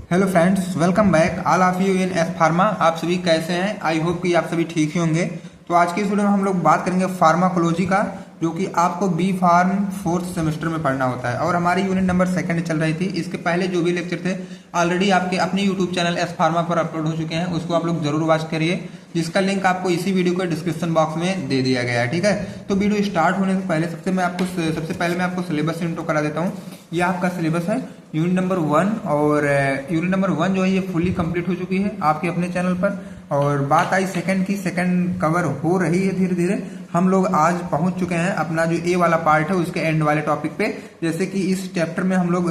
Hello friends, welcome back all of you in S pharma. आप सभी कैसे हैं? आई होप कि आप सभी ठीक ही होंगे। तो आज की इस वीडियो में हम लोग बात करेंगे फार्माकोलॉजी का, जो कि आपको बी फार्म फोर्थ सेमेस्टर में पढ़ना होता है और हमारी यूनिट नंबर सेकंड चल रही थी। इसके पहले जो भी लेक्चर थे ऑलरेडी आपके अपने यूट्यूब चैनल एस फार्मा पर अपलोड हो चुके हैं, उसको आप लोग जरूर वॉच करिए, जिसका लिंक आपको इसी वीडियो के डिस्क्रिप्शन बॉक्स में दे दिया गया है। ठीक है, तो वीडियो स्टार्ट होने से पहले सबसे पहले मैं आपको सिलेबस इंट्रो करा देता हूँ। ये आपका सिलेबस है यूनिट नंबर 1 और यूनिट नंबर 1 जो है ये फुली कंप्लीट हो चुकी है आपके अपने चैनल पर। और बात आई सेकंड की, सेकंड कवर हो रही है धीरे धीरे। हम लोग आज पहुंच चुके हैं अपना जो ए वाला पार्ट है उसके एंड वाले टॉपिक पे। जैसे कि इस चैप्टर में हम लोग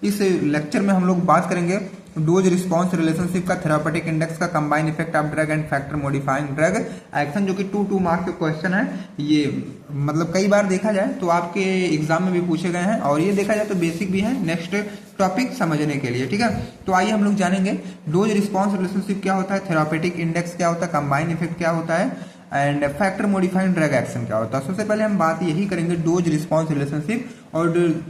इस लेक्चर में हम लोग बात करेंगे डोज रिस्पॉन्स रिलेशनशिप का, थेरापेटिक इंडेक्स का, combine effect of drug and factor modifying drug action, जो कि 2 मार्क्स के क्वेश्चन है। ये मतलब कई बार देखा जाए तो आपके एग्जाम में भी पूछे गए हैं और ये देखा जाए तो बेसिक भी है नेक्स्ट टॉपिक समझने के लिए। ठीक है, तो आइए हम लोग जानेंगे डोज रिस्पॉन्स रिलेशनशिप क्या होता है, थेरापेटिक इंडेक्स क्या होता है, कंबाइन इफेक्ट क्या होता है and factor modifying drug action क्या होता है। सबसे पहले हम बात यही करेंगे डोज रिस्पॉन्स रिलेशनशिप। और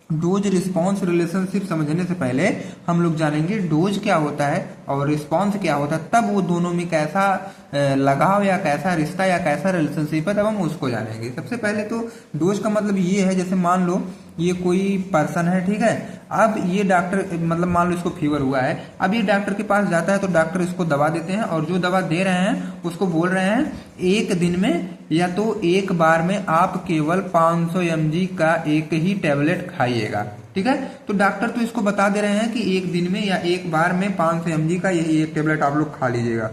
डोज रिस्पॉन्स रिलेशनशिप समझने से पहले हम लोग जानेंगे डोज क्या होता है और रिस्पॉन्स क्या होता है, तब वो दोनों में कैसा लगाव या कैसा रिश्ता या कैसा रिलेशनशिप है, तब हम उसको जानेंगे। सबसे पहले तो डोज का मतलब ये है, जैसे मान लो ये कोई पर्सन है, ठीक है। अब ये डॉक्टर मतलब मान लो इसको फीवर हुआ है, अब ये डॉक्टर के पास जाता है तो डॉक्टर इसको दवा देते हैं और जो दवा दे रहे हैं उसको बोल रहे हैं एक दिन में या तो एक बार में आप केवल 500 mg का एक ही टेबलेट खाइएगा। ठीक है, तो डॉक्टर तो इसको बता दे रहे हैं कि एक दिन में या एक बार में 500 mg का यही एक टेबलेट आप लोग खा लीजिएगा।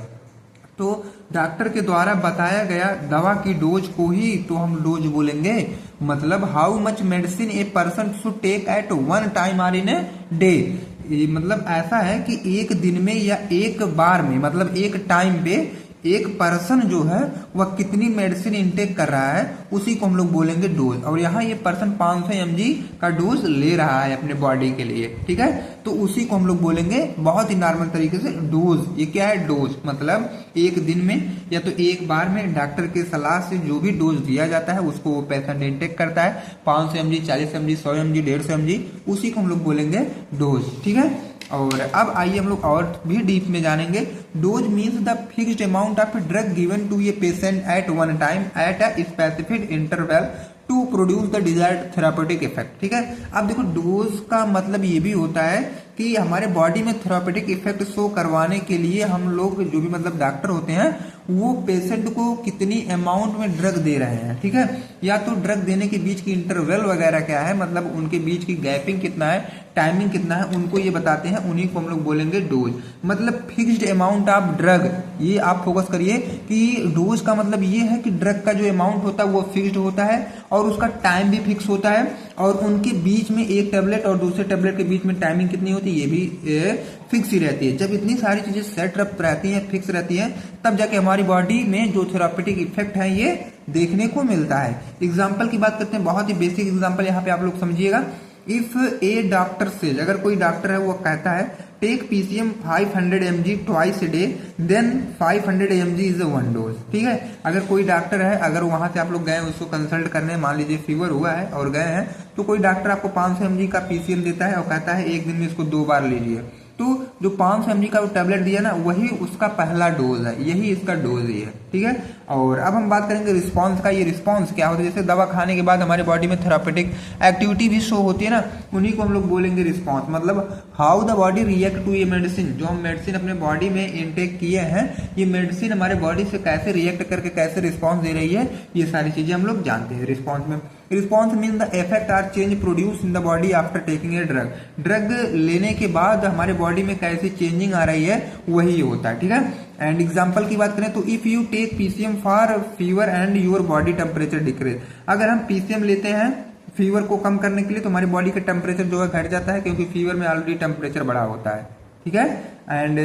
तो डॉक्टर के द्वारा बताया गया दवा की डोज को ही तो हम डोज बोलेंगे। मतलब how much medicine a person should take at one time और इन ए डे। मतलब ऐसा है कि एक दिन में या एक बार में, मतलब एक टाइम पे एक पर्सन जो है वह कितनी मेडिसिन इनटेक कर रहा है उसी को हम लोग बोलेंगे डोज। और यहाँ ये पर्सन 500 mg का डोज ले रहा है अपने बॉडी के लिए, ठीक है, तो उसी को हम लोग बोलेंगे बहुत ही नॉर्मल तरीके से डोज। ये क्या है? डोज मतलब एक दिन में या तो एक बार में डॉक्टर के सलाह से जो भी डोज दिया जाता है उसको वो पेशेंट इनटेक करता है। 500 mg, 40 mg, 100 mg, 150 mg, उसी को हम लोग बोलेंगे डोज। ठीक है, और अब आइए हम लोग और भी डीप में जानेंगे। Dose means the fixed amount of drug given to a patient at one time at a specific interval to produce the desired therapeutic effect. ठीक है, अब देखो डोज का मतलब ये भी होता है कि हमारे बॉडी में थेरापेटिक इफेक्ट शो करवाने के लिए हम लोग जो भी मतलब डॉक्टर होते हैं वो पेशेंट को कितनी अमाउंट में ड्रग दे रहे हैं। ठीक है, या तो ड्रग देने के बीच की इंटरवल वगैरह क्या है, मतलब उनके बीच की गैपिंग कितना है, टाइमिंग कितना है, उनको ये बताते हैं, उन्हीं को हम लोग बोलेंगे डोज। मतलब फिक्स्ड अमाउंट ऑफ ड्रग, ये आप फोकस करिए कि डोज का मतलब ये है कि ड्रग का जो अमाउंट होता है वो फिक्स्ड होता है और उसका टाइम भी फिक्स होता है और उनके बीच में एक टेबलेट और दूसरे टेबलेट के बीच में टाइमिंग कितनी होती है ये भी फिक्स ही रहती है। जब इतनी सारी चीजें सेट अप रहती हैं, फिक्स रहती हैं, तब जाके हमारी बॉडी में जो थेरापेटिक इफेक्ट है ये देखने को मिलता है। एग्जाम्पल की बात करते हैं, बहुत ही बेसिक एग्जाम्पल यहाँ पे आप लोग समझिएगा। इफ ए डॉक्टर से, अगर कोई डॉक्टर है वो कहता है take PCM 500 mg twice a day then 500 mg is one dose. ठीक है, अगर कोई डॉक्टर है, अगर वहां से आप लोग गए उसको कंसल्ट करने, मान लीजिए फीवर हुआ है और गए हैं, तो कोई डॉक्टर आपको 500 mg का पीसीएम देता है और कहता है एक दिन में इसको 2 बार लीजिए, तो जो 500 mg का टैबलेट दिया ना वही उसका पहला डोज है, यही इसका डोज ही है। ठीक है, और अब हम बात करेंगे रिस्पांस का। ये रिस्पांस क्या होता है? जैसे दवा खाने के बाद हमारे बॉडी में थेरापेटिक एक्टिविटी भी शो होती है ना, उन्हीं को हम लोग बोलेंगे रिस्पांस। मतलब how the body react to ये मेडिसिन, जो हम मेडिसिन अपने बॉडी में इनटेक किए हैं, ये मेडिसिन हमारे बॉडी से कैसे रिएक्ट करके कैसे रिस्पॉन्स दे रही है, ये सारी चीजें हम लोग जानते हैं रिस्पॉन्स में। Response mean the effect or change produce in the body after taking a drug. Drug लेने के बाद हमारे बॉडी में कैसी चेंजिंग आ रही है वही होता है। ठीक है, एंड एग्जांपल की बात करें तो if you take PCM for fever and your body temperature decrease, अगर हम पीसीएम लेते हैं फीवर को कम करने के लिए तो हमारी बॉडी का टेम्परेचर जो है घट जाता है, क्योंकि फीवर में ऑलरेडी टेम्परेचर बढ़ा होता है। ठीक है, and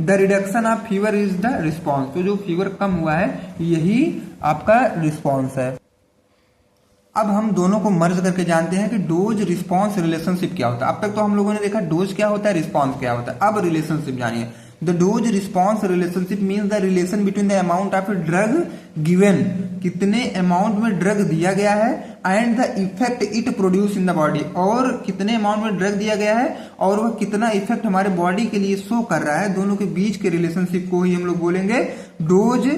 the reduction of fever is the response, तो जो फीवर कम हुआ है यही आपका रिस्पॉन्स है। अब हम दोनों को मर्ज करके जानते हैं कि डोज रिस्पॉन्स रिलेशनशिप क्या होता है। अब तक तो हम लोगों ने देखा डोज क्या होता है, रिस्पॉन्स क्या होता है, अब रिलेशनशिप जानिए। The dose response relationship means the relation between the amount of drug given, कितने अमाउंट में ड्रग दिया गया है, and the effect it produce in the body, और कितने अमाउंट में ड्रग दिया गया है और वह कितना इफेक्ट हमारे बॉडी के लिए शो कर रहा है, दोनों के बीच के रिलेशनशिप को ही हम लोग बोलेंगे डोज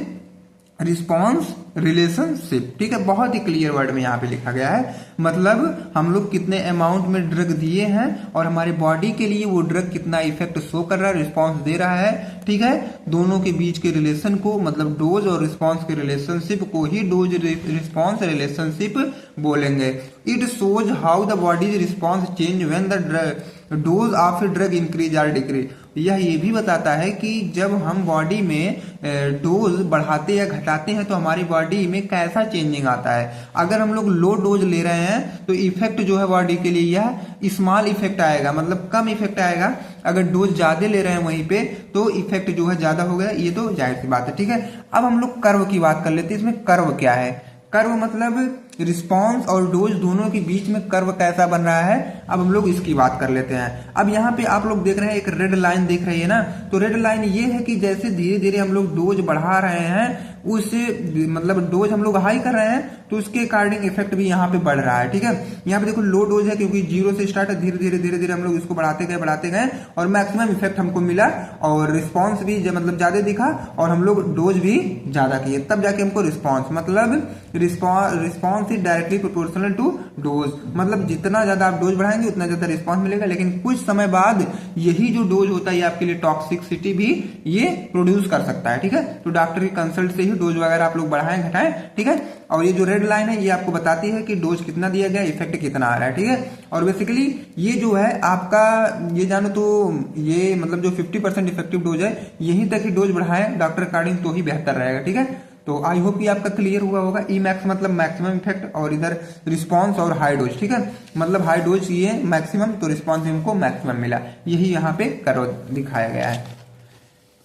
रिस्पॉन्स रिलेशनशिप। ठीक है, बहुत ही क्लियर वर्ड में यहाँ पे लिखा गया है, मतलब हम लोग कितने अमाउंट में ड्रग दिए हैं और हमारे बॉडी के लिए वो ड्रग कितना इफेक्ट शो कर रहा है, रिस्पॉन्स दे रहा है। ठीक है, दोनों के बीच के रिलेशन को, मतलब डोज और रिस्पॉन्स के रिलेशनशिप को ही डोज रिस्पॉन्स रिलेशनशिप बोलेंगे। It shows how the body response change when the dose of drug increase or decrease. यह ये भी बताता है कि जब हम बॉडी में डोज बढ़ाते या घटाते हैं तो हमारी बॉडी में कैसा चेंजिंग आता है। अगर हम लोग लो डोज ले रहे हैं तो इफेक्ट जो है बॉडी के लिए यह स्मॉल इफेक्ट आएगा, मतलब कम इफेक्ट आएगा। अगर डोज ज्यादा ले रहे हैं वहीं पे तो इफेक्ट जो है ज्यादा हो गया, ये तो जाहिर सी बात है। ठीक है, अब हम लोग कर्व की बात कर लेते हैं। इसमें कर्व क्या है? कर्व मतलब रिस्पॉन्स और डोज दोनों के बीच में कर्व कैसा बन रहा है, अब हम लोग इसकी बात कर लेते हैं। अब यहाँ पे आप लोग देख रहे हैं एक रेड लाइन दिख रही है ना, तो रेड लाइन ये है कि जैसे धीरे धीरे हम लोग डोज बढ़ा रहे हैं, उससे मतलब डोज हम लोग हाई कर रहे हैं तो उसके अकॉर्डिंग इफेक्ट भी यहाँ पे बढ़ रहा है। ठीक है, यहाँ पे देखो लो डोज है क्योंकि 0 से स्टार्ट है, धीरे धीरे धीरे धीरे हम लोग इसको बढ़ाते गए और मैक्सिमम इफेक्ट हमको मिला और रिस्पॉन्स भी मतलब ज्यादा दिखा और हम लोग डोज भी ज्यादा किए, तब जाके हमको रिस्पॉन्स, मतलब response is directly proportional to dose, मतलब जितना ज्यादा आप डोज बढ़ाएंगे उतना ज्यादा रिस्पॉन्स मिलेगा। लेकिन कुछ समय बाद यही जो डोज होता है ये आपके लिए टॉक्सिसिटी भी ये प्रोड्यूस कर सकता है। ठीक है, तो डॉक्टर की कंसल्ट से ही डोज वगैरह आप लोग बढ़ाएं घटाएं। ठीक है, और ये जो रेड लाइन है ये आपको बताती है कि डोज कितना दिया गया, इफेक्ट कितना आ रहा है। ठीक है, और बेसिकली ये जो है आपका ये जानो तो ये मतलब जो 50% इफेक्टिव डोज है यहीं तक ही डोज बढ़ाएं डॉक्टर अकॉर्डिंग तो ही बेहतर रहेगा। ठीक है, तो आई होप कि आपका क्लियर हुआ होगा। ई मैक्स मतलब मैक्सिमम इफेक्ट और इधर रिस्पॉन्स और हाई डोज। ठीक है, मतलब हाई डोज ये मैक्सिमम तो रिस्पॉन्स हमको मैक्सिमम मिला, यही यहाँ पे कर्व दिखाया गया है।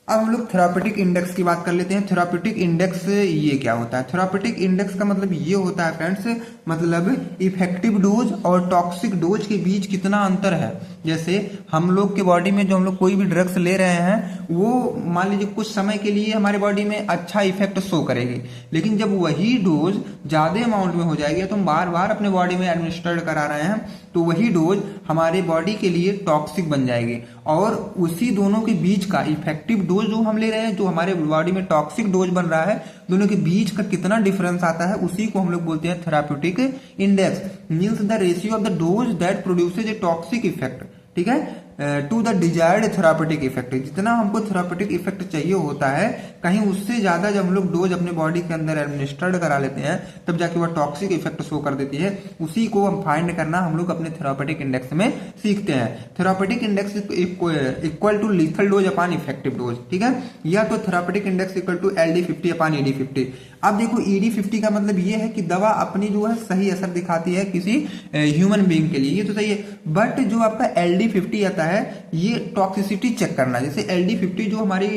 अब हम लोग थेरापेटिक इंडेक्स की बात कर लेते हैं। थेरापेटिक इंडेक्स ये क्या होता है? थेरापेटिक इंडेक्स का मतलब ये होता है फ्रेंड्स, मतलब इफेक्टिव डोज और टॉक्सिक डोज के बीच कितना अंतर है। जैसे हम लोग के बॉडी में जो हम लोग कोई भी ड्रग्स ले रहे हैं वो मान लीजिए कुछ समय के लिए हमारे बॉडी में अच्छा इफेक्ट शो करेगी, लेकिन जब वही डोज ज्यादा अमाउंट में हो जाएगी तो हम बार बार अपने बॉडी में एडमिनिस्ट्रेट करा रहे हैं तो वही डोज हमारे बॉडी के लिए टॉक्सिक बन जाएगी। और उसी दोनों के बीच का इफेक्टिव डोज जो हम ले रहे हैं, जो हमारे बॉडी में टॉक्सिक डोज बन रहा है, दोनों के बीच का कितना डिफरेंस आता है उसी को हम लोग बोलते हैं therapeutic index. Means the ratio of the dose that produces a toxic effect. ठीक है, to the desired therapeutic effect. जितना हमको थेरापेटिक इफेक्ट चाहिए होता है कहीं उससे ज्यादा जब हम लोग डोज अपने बॉडी के अंदर एडमिनिस्टर्ड करा लेते हैं तब जाके वह टॉक्सिक इफेक्ट शो कर देती है। उसी को हम फाइंड करना हम लोग अपने थेरापेटिक इंडेक्स में सीखते हैं। Therapeutic index equal to lethal dose upon effective dose. ठीक है, या तो therapeutic index equal to LD50 upon ED50। अब देखो ED50 का मतलब ये है कि दवा अपनी जो है सही असर दिखाती है किसी ह्यूमन बीइंग के लिए, ये तो सही है। बट जो आपका LD50 आता है ये टॉक्सिसिटी चेक करना। जैसे LD50 जो हमारी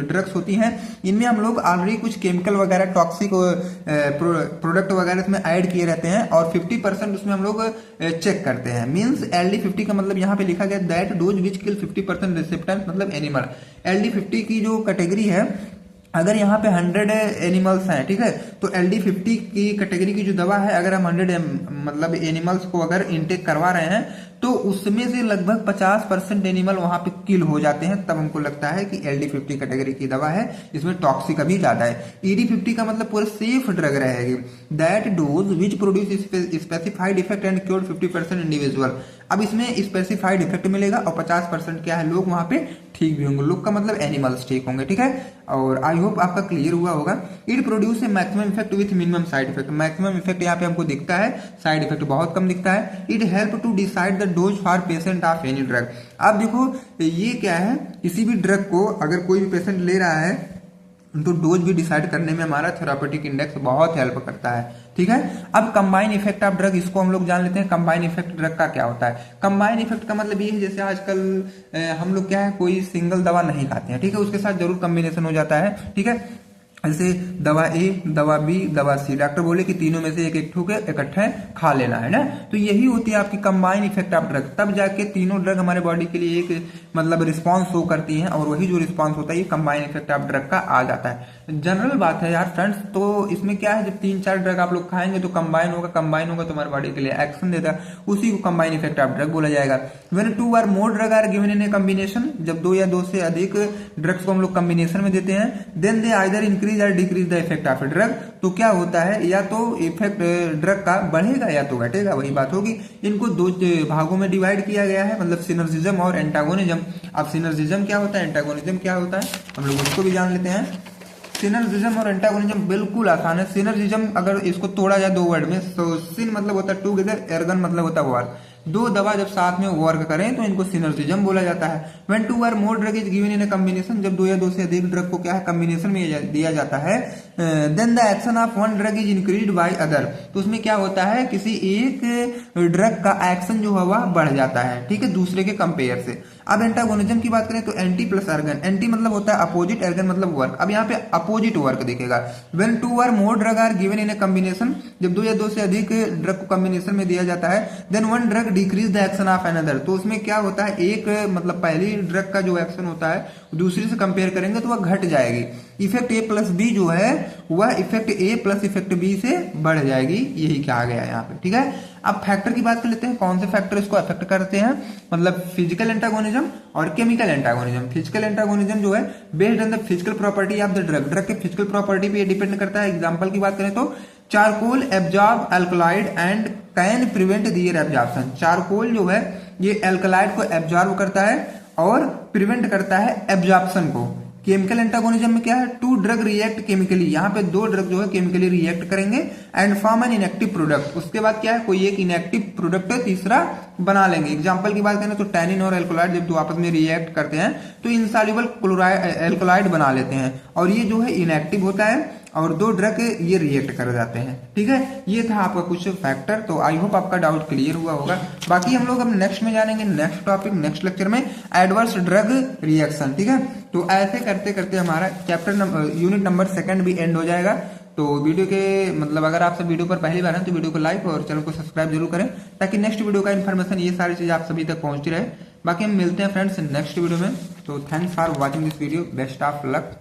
ड्रग्स होती हैं इनमें हम लोग ऑलरेडी कुछ केमिकल वगैरह टॉक्सिक प्रोडक्ट वगैरह इसमें ऐड किए रहते हैं और 50% उसमें हम लोग चेक करते हैं। मींस LD50 का मतलब यहाँ पे लिखा गया that does which kill 50% recipient मतलब एनिमल। LD50 की जो कैटेगरी है, अगर यहाँ पे 100 एनिमल्स हैं, ठीक है, तो LD50 की कैटेगरी की जो दवा है अगर हम 100 मतलब एनिमल्स को अगर इनटेक करवा रहे हैं तो उसमें से लगभग 50% एनिमल वहां पे किल हो जाते हैं, तब हमको लगता है कि LD50 कैटेगरी की दवा है, इसमें टॉक्सिक अभी ज्यादा है। ED50 का मतलब पूरा सेफ ड्रग रहेगी। That does which produce specified effect and cure 50% individual. अब इसमें स्पेसिफाइड इफेक्ट मिलेगा और 50% क्या है, लोग वहां पे ठीक भी होंगे। लोग का मतलब एनिमल्स ठीक होंगे। ठीक है, और आई होप आपका क्लियर हुआ होगा। It produce a maximum effect with minimum side effect. Maximum effect यहाँ पे हमको दिखता है, साइड इफेक्ट बहुत कम दिखता है। It help to decide the dose for patient of any drug. अब देखो ये क्या है, किसी भी ड्रग को अगर कोई भी पेशेंट ले रहा है तो डोज भी डिसाइड करने में हमारा थेरापेटिक इंडेक्स बहुत हेल्प करता है। ठीक है, अब कंबाइन इफेक्ट ऑफ ड्रग, इसको हम लोग जान लेते हैं। कंबाइन इफेक्ट ड्रग का क्या होता है? कंबाइन इफेक्ट का मतलब ये है जैसे आजकल हम लोग क्या है कोई सिंगल दवा नहीं खाते हैं, ठीक है, उसके साथ जरूर कॉम्बिनेशन हो जाता है। ठीक है, ऐसे दवा ए, दवा बी, दवा सी, डॉक्टर बोले कि तीनों में से एक एक ठोके इकट्ठे खा लेना है ना। तो यही होती है आपकी कंबाइन इफेक्ट ऑफ ड्रग, तब जाके तीनों ड्रग हमारे बॉडी के लिए एक मतलब रिस्पांस शो करती हैं, और वही जो रिस्पांस होता है ये कंबाइन इफेक्ट ऑफ ड्रग का आ जाता है। जनरल बात है यार फ्रेंड्स, तो इसमें क्या है, जब 3-4 ड्रग आप लोग खाएंगे तो कंबाइन होगा तो हमारे बॉडी के लिए एक्शन देता है, उसी को कंबाइन इफेक्ट ऑफ ड्रग बोला जाएगा। When 2 or more drug are given in a combination, जब 2 या 2 से अधिक ड्रग्स को हम लोग कॉम्बिनेशन में देते हैं, देन दे आइदर इंक्रीज और decrease the effect of a drug, तो क्या होता है, या तो इफेक्ट ड्रग का बढ़ेगा या तो घटेगा, वही बात होगी। इनको 2 भागों में डिवाइड किया गया है, मतलब सिनर्जिज्म और एंटागोनिज्म। अब सिनर्जिज्म क्या होता है, एंटागोनिज्म क्या होता है, हम लोग उसको भी जान लेते हैं। सिनर्जिज्म और एंटागोनिज्म बिल्कुल आसान है। सिनर्जिज्म अगर इसको तोड़ा जाए 2 वर्ड में, तो सिन मतलब होता है टुगेदर, एर्गन मतलब होता है वर्क, 2 दवा जब साथ में वर्क करें तो इनको सिनर्जिज्म बोला जाता है। When 2 or more drug is given in a combination, जब 2 या 2 से अधिक ड्रग को क्या है कॉम्बिनेशन में दिया जाता है, then the action of one drug is increased by other, तो उसमें क्या होता है, किसी एक ड्रग का एक्शन जो है वह बढ़ जाता है, ठीक है, दूसरे के कंपेयर से। अब एंटागोनिज्म की बात करें तो एंटी प्लस अर्गन, एंटी मतलब होता है अपोजिट, अर्गन मतलब वर्क। अब यहाँ पे अपोजिट वर्क दिखेगा। When 2 or more drug are given in a combination, जब 2 या 2 से अधिक ड्रग को कॉम्बिनेशन में दिया जाता है, then one drug decrease the action of another, तो उसमें क्या होता है, एक मतलब पहली ड्रग का जो एक्शन होता है दूसरी से कंपेयर करेंगे तो वह घट जाएगी। इफेक्ट ए प्लस बी जो है वह इफेक्ट ए प्लस इफेक्ट बी से बढ़ जाएगी, यही कहा गया है यहाँ पे, ठीक है। अब फैक्टर की बात कर लेते हैं, कौन से फैक्टर इसको अफेक्ट करते हैं, मतलब फिजिकल एंटागोनिज्म और केमिकल एंटागोनिज्म। फिजिकल एंटागोनिज्म जो है based on the physical property of the drug, drug के फिजिकल प्रॉपर्टी पे डिपेंड करता है। एग्जांपल की बात करें तो charcoal absorb alkaloid and can prevent their absorption, charcoal जो है ये एल्कलॉइड को एब्जॉर्ब करता है और प्रिवेंट करता है एब्जॉर्प्शन को। केमिकल एंटागोनिज्म में क्या है, 2 ड्रग रिएक्ट केमिकली, यहाँ पे 2 ड्रग जो है केमिकली रिएक्ट करेंगे and form an inactive product, उसके बाद क्या है, कोई एक इनएक्टिव प्रोडक्ट तीसरा बना लेंगे। एग्जांपल की बात करें तो टैनिन और एल्कोलाइड जब 2 आपस में रिएक्ट करते हैं तो इनसॉल्युबल क्लोराइड एल्कोलाइड बना लेते हैं, और ये जो है इनएक्टिव होता है और 2 ड्रग ये रिएक्ट कर जाते हैं, ठीक है। ये था आपका कुछ फैक्टर, तो आई होप आपका डाउट क्लियर हुआ होगा। बाकी हम लोग अब नेक्स्ट में जानेंगे, नेक्स्ट टॉपिक नेक्स्ट लेक्चर में एडवर्स ड्रग रिएक्शन, ठीक है। तो ऐसे करते करते हमारा चैप्टर यूनिट नंबर 2 भी एंड हो जाएगा। तो वीडियो के मतलब अगर आप सब वीडियो पर पहली बार हैं तो वीडियो को लाइक और चैनल को सब्सक्राइब जरूर करें, ताकि नेक्स्ट वीडियो का इन्फॉर्मेशन ये सारी चीज आप सभी तक पहुंचती रहे। बाकी हम मिलते हैं फ्रेंड्स नेक्स्ट वीडियो में। तो thanks for watching this video, best of luck.